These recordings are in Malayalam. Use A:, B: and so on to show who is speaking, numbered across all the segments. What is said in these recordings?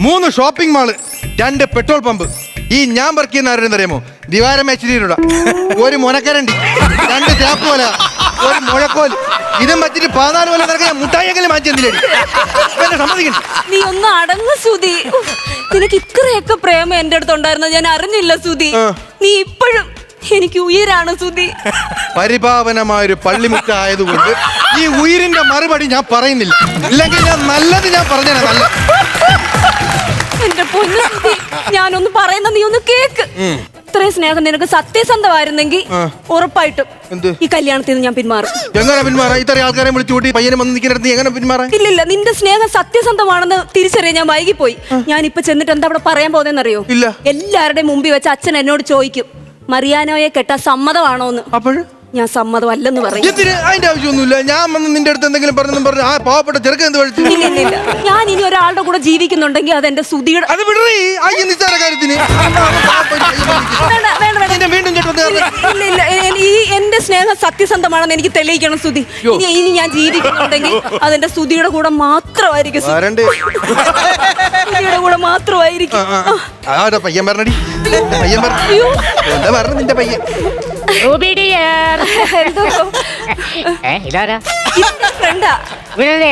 A: 3 ഷോപ്പിംഗ് മാള്, 2 പെട്രോൾ പമ്പ്. ഈ ഞാൻ വർക്ക് ചെയ്യുന്ന ആരും അറിയാമോ? ദിവാരം മേച്ചിരിയുടെ 1 മുനക്കരണ്ടി, 2 ചാപ്പുവല, 1 മുഴക്കോൽ. ഇതും വെച്ചിട്ട് 14 കൊല്ലം നടക്കാൻ മുട്ടായെങ്കിലും മാറ്റിയെന്നില്ലേ? സമ്മതിക്കണ്ട.
B: നീ ഒന്ന് അടങ്ങ് സുധി. നിനക്ക് ഇത്രയൊക്കെ പ്രേമം എന്റെ അടുത്ത് ഉണ്ടായിരുന്നത് ഞാൻ അറിഞ്ഞില്ല സുധി. നീ ഇപ്പോഴും എനിക്ക് ഉയരാണ് സുധി.
A: പരിപാവനമായൊരു പള്ളിമുറ്റ ആയതുകൊണ്ട് ഈ ഉയിരിന്റെ മറുപടി ഞാൻ പറയുന്നില്ല. ഇല്ലെങ്കിൽ ഞാൻ നല്ലത് ഞാൻ പറഞ്ഞാ നല്ല.
B: എന്റെ പൊന്നു സുധി, ഞാനൊന്ന് പറയുന്ന നീ ഒന്ന് കേക്ക്. ഇത്രയും സ്നേഹം നിനക്ക് സത്യസന്ധമായിരുന്നെങ്കിൽ ഉറപ്പായിട്ടും ഈ കല്യാണത്തിൽ നിന്ന് ഞാൻ പിന്മാറും.
A: എങ്ങനെ പിന്മാറാ? ഇത്രയും ആൾക്കാരെ വിളിച്ചു കൂട്ടി പയ്യനെ വന്ന് നിൽക്കുന്നിടത്ത് എങ്ങനെ പിന്മാറാ?
B: ഇല്ലില്ല, നിന്റെ സ്നേഹം സത്യസന്ധമാണെന്ന് തിരിച്ചറിയാൻ ഞാൻ വൈകിപ്പോയി. ഞാൻ ഇപ്പൊ ചെന്നിട്ട് എന്താ അവിടെ പറയാൻ പോകുന്നതെന്നറിയോ?
A: ഇല്ല.
B: എല്ലാവരുടെയും മുമ്പിൽ വെച്ച് അച്ഛൻ എന്നോട് ചോദിക്കും, മറിയാനോയെ കെട്ടാൻ സമ്മതമാണോന്ന്.
A: അപ്പോഴും
B: ഞാൻ സമ്മതമല്ലെന്ന് പറയും.
A: എന്തിന്? അതിന്റെ ആവശ്യമൊന്നുമില്ല. ഞാൻ വന്ന് നിന്റെ അടുത്ത് എന്തെങ്കിലും പറഞ്ഞു ആ പാവപ്പെട്ട ചെറുക്കൻ എന്ത് വഴിച്ചു?
B: ഇല്ല, ഞാൻ ഇനി ഒരാളുടെ കൂടെ ജീവിക്കുന്നുണ്ടെങ്കിൽ അതെന്റെ സുധിയുടെ.
A: അത് വിടറി ഈ നിസ്സാര കാര്യത്തിന്. വീണ്ടും
B: ഇല്ല, ഈ എന്റെ സ്നേഹം സത്യസന്ധമാണെന്ന് എനിക്ക് തെളിയിക്കണം സുധി. ഇനി ഞാൻ ജീവിക്കുന്നുണ്ടെങ്കിൽ അതെന്റെ സുധിയുടെ കൂടെ മാത്രമായിരിക്കും. സുധിയുടെ കൂടെ മാത്രമായിരിക്കും.
A: പയ്യൻ പറഞ്ഞടി, പയ്യൻ എന്താ പറഞ്ഞ നിന്റെ പയ്യൻ?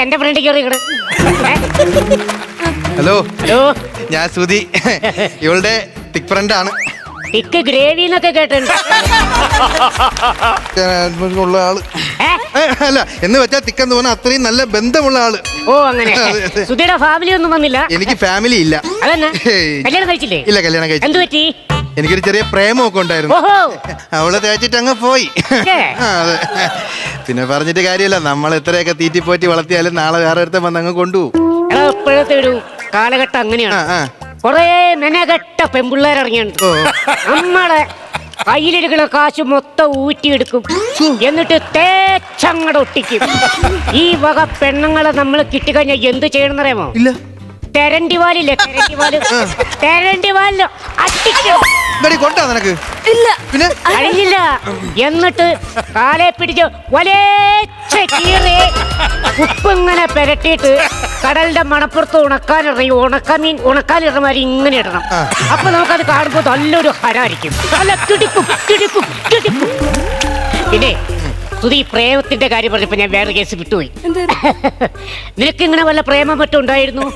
C: എന്റെ ഫ്രണ്ട് കയറി.
A: ഹലോ, ഞാൻ സുധി, ഇവളുടെ തിക് ഫ്രണ്ട് ആണ്.
C: തിക്ക് ഗ്രേവി എന്നൊക്കെ കേട്ടിട്ടുണ്ട്.
A: ഉള്ള ആള് അല്ല എന്ന് വെച്ചാൽ തിക്കെന്ന് പറഞ്ഞാൽ അത്രയും നല്ല ബന്ധമുള്ള ആള്.
C: ഓ അങ്ങനെ. സുധിയുടെ ഫാമിലി ഒന്നും വന്നില്ല?
A: എനിക്ക് ഫാമിലി ഇല്ല.
C: അതന്നെ, കല്യാണം കഴിച്ചില്ലേ?
A: ഇല്ല, കല്യാണം കഴിച്ചു.
C: എന്ത് പറ്റി?
A: എനിക്കൊരു ചെറിയ പ്രേമമൊക്കെ ഉണ്ടായിരുന്നു. അവളെ തേച്ചിട്ട് അങ്ങ് പോയി. അതെ, പിന്നെ പറഞ്ഞിട്ട് കാര്യമില്ല. നമ്മൾ എത്രയൊക്കെ തീറ്റിപ്പോറ്റി വളർത്തിയാലും നാളെ വേറെ അടുത്ത് വന്ന് അങ്ങ് കൊണ്ടുപോകും.
C: ഇപ്പോഴത്തെ ഒരു കാലഘട്ടം അങ്ങനെയാണ്. കൊറേ മെനകെട്ട പെൺപിള്ളേരിറങ്ങിയുണ്ട്. നമ്മളെ കയ്യിലിരിക്കുന്ന കാശ് മൊത്തം ഊറ്റിയെടുക്കും, എന്നിട്ട് തേച്ചങ്ങടെ ഒട്ടിക്കും. ഈ വക പെണ്ണുങ്ങളെ നമ്മൾ കിട്ടിക്കഴിഞ്ഞാൽ എന്ത് ചെയ്യണമെന്ന് അറിയാമോ?
A: ഇല്ല,
C: തെരണ്ടിവാലില്ലേ, തെരണ്ടിവാലില് അടിക്കും.
A: കൊണ്ടാ നിനക്ക്?
B: ഇല്ല,
A: പിന്നെ
C: കഴിഞ്ഞില്ല. എന്നിട്ട് കാലെ പിടിച്ച് വലേച്ച കീറി ഉപ്പിങ്ങനെ പെരട്ടിയിട്ട് കടലിന്റെ മണപ്പുറത്ത് ഉണക്കാനിടുന്ന മാതിരി ഇങ്ങനെ ഇടണം. അപ്പൊ നമുക്കത് കാണുമ്പോൾ നല്ലൊരു ഹരായിരിക്കും, നല്ല കിടിക്കും കിടിക്കും കിടിക്കും. പിന്നെ സുധി, പ്രേമത്തിന്റെ കാര്യം പറഞ്ഞപ്പോ ഞാൻ വേറെ കേസ് വിട്ടുപോയി. നിനക്ക് ഇങ്ങനെ വല്ല പ്രേമം മറ്റും ഉണ്ടായിരുന്നു?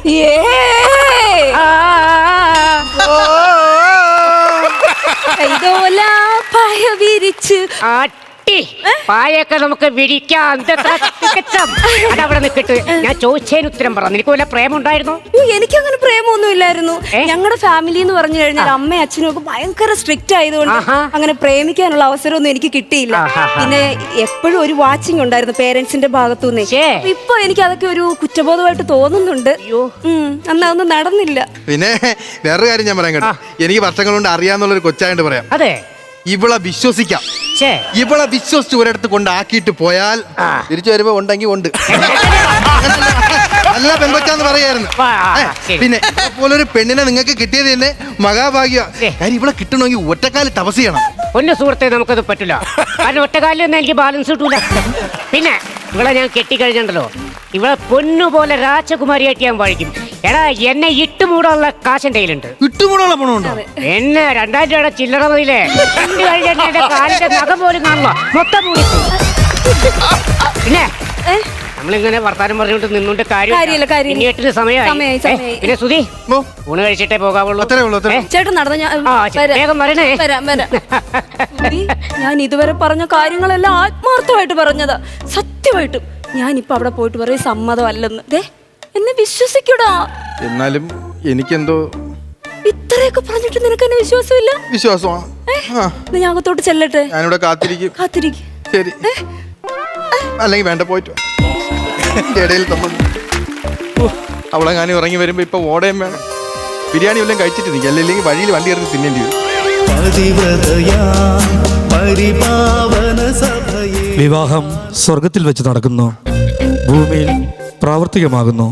C: പായൊക്കെ നമുക്ക് വിരിക്കാം. അതവിടെ നിൽക്കിട്ട് ഞാൻ ചോദിച്ചതിന് ഉത്തരം പറ. നിനക്ക് വല്ല പ്രേമം ഉണ്ടായിരുന്നു?
B: എനിക്കങ്ങനെ പ്രേമൊന്നും ഇല്ലായിരുന്നു. ഞങ്ങളുടെ ഫാമിലി എന്ന് പറഞ്ഞു കഴിഞ്ഞാൽ അമ്മയും അച്ഛനും ഒക്കെ ഭയങ്കര സ്ട്രിക്റ്റ് ആയതുകൊണ്ട് അങ്ങനെ പ്രേമിക്കാനുള്ള അവസരമൊന്നും എനിക്ക് കിട്ടിയില്ല. പിന്നെ എപ്പോഴും ഒരു വാച്ചിങ് ഉണ്ടായിരുന്നു പേരൻസിന്റെ ഭാഗത്തുനിന്ന്. ഇപ്പൊ എനിക്ക് അതൊക്കെ ഒരു കുറ്റബോധമായിട്ട് തോന്നുന്നുണ്ട്. അന്ന് അതൊന്നും നടന്നില്ല.
A: പിന്നെ വേറൊരു കാര്യം ഞാൻ പറയാൻ കേട്ടോ. എനിക്ക് വർഷങ്ങൾ കൊണ്ട് അറിയാന്നുള്ളൊരു കൊച്ചായിട്ട് പറയാം.
C: അതെ,
A: ഇവളെ വിശ്വസിക്കാം. ഇവളെ വിശ്വസിച്ച് ഒരിടത്ത് കൊണ്ടാക്കിയിട്ട് പോയാൽ തിരിച്ചു വരുമ്പോ ഉണ്ടെങ്കിൽ ഉണ്ട്. നല്ല പെങ്കൊച്ചാന്ന് പറയായിരുന്നു. പിന്നെ പോലൊരു പെണ്ണിനെ നിങ്ങൾക്ക് കിട്ടിയത് തന്നെ മഹാഭാഗ്യ. കാര്യം ഇവളെ കിട്ടണമെങ്കിൽ ഒറ്റക്കാലിൽ തപസ് ചെയ്യണം.
C: ഒന്നും സുഹൃത്തെ, നമുക്കത് പറ്റില്ല. കാരണം ഒറ്റക്കാലിൽ ഒന്നും എനിക്ക് ബാലൻസ് കിട്ടൂല. പിന്നെ ഇവളെ ഞാൻ കെട്ടിക്കഴിഞ്ഞുണ്ടല്ലോ, ഇവളെ പൊന്നുപോലെ രാജകുമാരിയായിട്ട് ഞാൻ വഴിക്കും. എടാ, എന്നെ ഇട്ടുമൂടാനുള്ള കാശ് എൻ്റെ കയ്യിലുണ്ട്.
A: ഇട്ടുമൂടാനുള്ള പണമുണ്ടോ?
C: എന്നെ 2000 രൂപയുടെ ചില്ലറ മതിയില്ലേ, കഴിഞ്ഞ എന്റെ കാലിന്റെ നഖം പോലും കാണില്ല, മൊത്തം മൂടി. പിന്നെ നമ്മളിങ്ങനെ വർത്താനം പറഞ്ഞുകൊണ്ട് നിന്നുകൊണ്ട് കാര്യമില്ല. സമയമായി. പിന്നെ സുധി, ഊണ് കഴിച്ചിട്ടേ പോകാവുള്ളൂ.
B: ചേട്ടൻ നടന്ന
C: വേഗം വരണേ.
B: ഞാൻ ഇതുവരെ പറഞ്ഞ കാര്യങ്ങളെല്ലാം ആത്മാർത്ഥമായിട്ട് പറഞ്ഞതാ. സത്യമായിട്ടും ഞാനിപ്പോ അവിടെ പോയിട്ട് പറയും സമ്മതമല്ലെന്ന്. എന്നെ വിശ്വസിക്കൂടാ.
A: എന്നാലും എനിക്കെന്തോ
B: ഇത്രയൊക്കെ പറഞ്ഞിട്ട് നിനക്ക് എന്നെ വിശ്വാസമില്ല?
A: വിശ്വാസമാണ്.
B: ഞാൻ അകത്തോട്ട് ചെല്ലട്ടെ?
A: ഞാനിവിടെ കാത്തിരിക്കും. ശരി, അല്ലെങ്കിൽ വേണ്ട, പോയിട്ട് ഇടയിൽ അവളെങ്ങാനും ഇറങ്ങി വരുമ്പോ ഇപ്പൊ ഓടയും വേണം. ബിരിയാണി വല്ലതും കഴിച്ചിട്ട് നിൽക്കുക, അല്ലെങ്കിൽ വഴിയിൽ വണ്ടി ഇറങ്ങി തിന്നേണ്ടി വരും.
D: വിവാഹം സ്വർഗത്തിൽ വെച്ച് നടക്കുന്നു, ഭൂമിയിൽ പ്രാവർത്തികമാകുന്നു.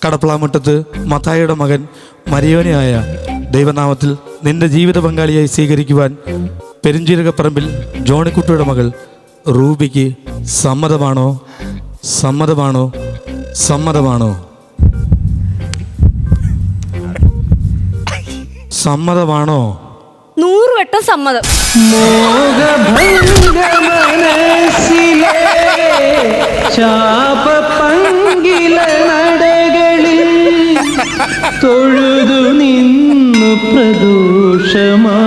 D: കടപ്പളാമുട്ടത്ത് മത്തായിയുടെ മകൻ മരിയോനായ ദൈവനാമത്തിൽ നിന്റെ ജീവിത പങ്കാളിയായി സ്വീകരിക്കുവാൻ പെരുഞ്ചീരകപ്പറമ്പിൽ ജോണിക്കുട്ടിയുടെ മകൾ റൂബിക്ക് സമ്മതമാണോ? സമ്മതമാണോ? സമ്മതമാണോ? സമ്മതമാണോ?
B: 100 വട്ടം സമ്മതം.
E: തൊഴുതു നിന്നു പ്രദോഷമായി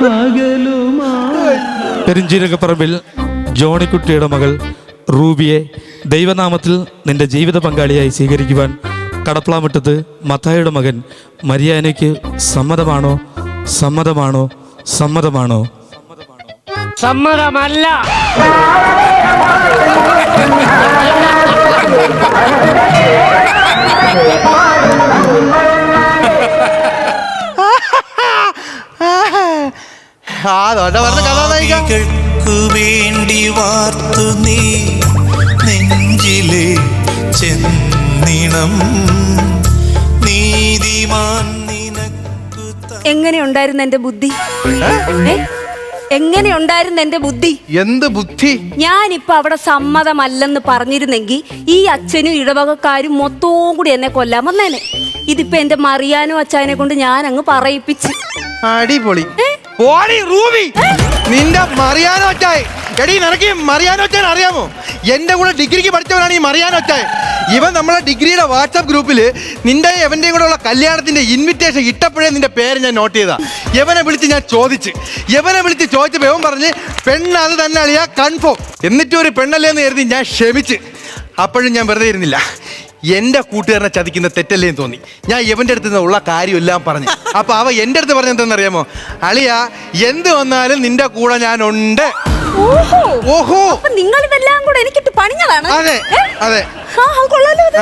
E: പകലുമായി.
D: പെരിഞ്ചീരകപ്പറമ്പിൽ ജോണിക്കുട്ടിയുടെ മകൾ റൂബിയെ ദൈവനാമത്തിൽ നിന്റെ ജീവിത പങ്കാളിയായി സ്വീകരിക്കുവാൻ കടപ്ലാമുറ്റത്ത് മത്തായിയുടെ മകൻ മരിയാനയ്ക്ക് സമ്മതമാണോ? സമ്മതമാണോ? സമ്മതമാണോ?
C: സമ്മതമല്ല.
F: കഥകൾക്കു വേണ്ടി വാർത്തു നീ നെഞ്ചിലെ ചെന്നിണം നീതിമാൻ നിനക്കു
B: എങ്ങനെയുണ്ടായിരുന്നു എന്റെ ബുദ്ധി? എങ്ങനെയുണ്ടായിരുന്നു എന്റെ ബുദ്ധി?
A: എന്ത് ബുദ്ധി?
B: ഞാനിപ്പോ അവിടെ സമ്മതമല്ലെന്ന് പറഞ്ഞിരുന്നെങ്കിൽ ഈ അച്ഛനും ഇടവകക്കാരും മൊത്തവും കൂടി എന്നെ കൊല്ലാൻ വന്നേനെ. ഇതിപ്പോ എന്റെ മറിയാനും അച്ഛനെ കൊണ്ട് ഞാൻ അങ്ങ് പറയിപ്പിച്ച്.
A: അടിപൊളി. പോടി റൂബി, നിന്റെ മറിയാനോ അച്ചായ. എടീ, നിനക്ക് മറിയാനോ അച്ചാൻ അറിയാമോ? എന്റെ കൂടെ ഡിഗ്രിക്ക് പഠിച്ചവനാണ് ഈ മറിയാനോ അച്ചായ. ഇവൻ നമ്മളെ ഡിഗ്രിയുടെ വാട്സാപ്പ് ഗ്രൂപ്പിൽ നിന്റെ എവന്റെയും കൂടെ ഉള്ള കല്യാണത്തിന്റെ ഇൻവിറ്റേഷൻ ഇട്ടപ്പോഴേ നിന്റെ പേര് ഞാൻ നോട്ട് ചെയ്താ. യവനെ വിളിച്ച് ഞാൻ ചോദിച്ചപ്പോ ഇവൻ പറഞ്ഞ് പെണ്ണ് അത് തന്നെ അളിയാ, കൺഫേം. എന്നിട്ടും ഒരു പെണ്ണല്ലേ എന്ന് കരുതി ഞാൻ ക്ഷമിച്ച്. അപ്പോഴും ഞാൻ വെറുതെ ഇരുന്നില്ല. എന്റെ കൂട്ടുകാരനെ ചതിക്കുന്ന തെറ്റല്ലേന്ന് തോന്നി. ഞാൻ ഇവന്റെ അടുത്ത് ഉള്ള കാര്യമെല്ലാം പറഞ്ഞു. അപ്പൊ അവ എന്റെ അടുത്ത് പറഞ്ഞ എന്താണെന്നറിയാമോ? അളിയാ, എന്ത് വന്നാലും നിന്റെ കൂടെ ഞാൻ ഉണ്ട്. ഓഹോ,
B: നിങ്ങൾ ഇതെല്ലാം കൂടെ എനിക്കിട്ട് പണിഞ്ഞതാണ്.
A: അതെ അതെ.
B: കൊള്ളാലോ അത്.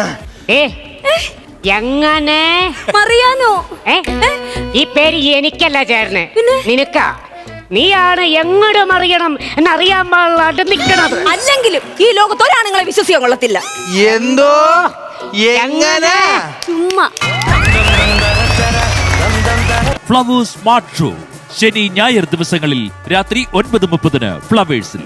C: എങ്ങനെ
B: മറിയാനോ?
C: ഈ പേര് എനിക്കല്ല ചേർന്ന്, നിനക്കാ. നീയാണ് എങ്ങോട്ടും അറിയണം എന്നറിയാൻ പാടില്ലാണ്ട് നിൽക്കണത്.
B: അല്ലെങ്കിലും ഈ ലോകത്ത് ഒരാണുങ്ങളെ വിശ്വസിക്കാൻ കൊള്ളത്തില്ല.
A: എന്തോ എങ്ങനെ?
B: ചുമ്മാ.
G: ഫ്ലവേഴ്സ് സ്മാർട്ട് ഷോ ശനി ഞായർ ദിവസങ്ങളിൽ രാത്രി 9:30 ഫ്ലവേഴ്സിൽ.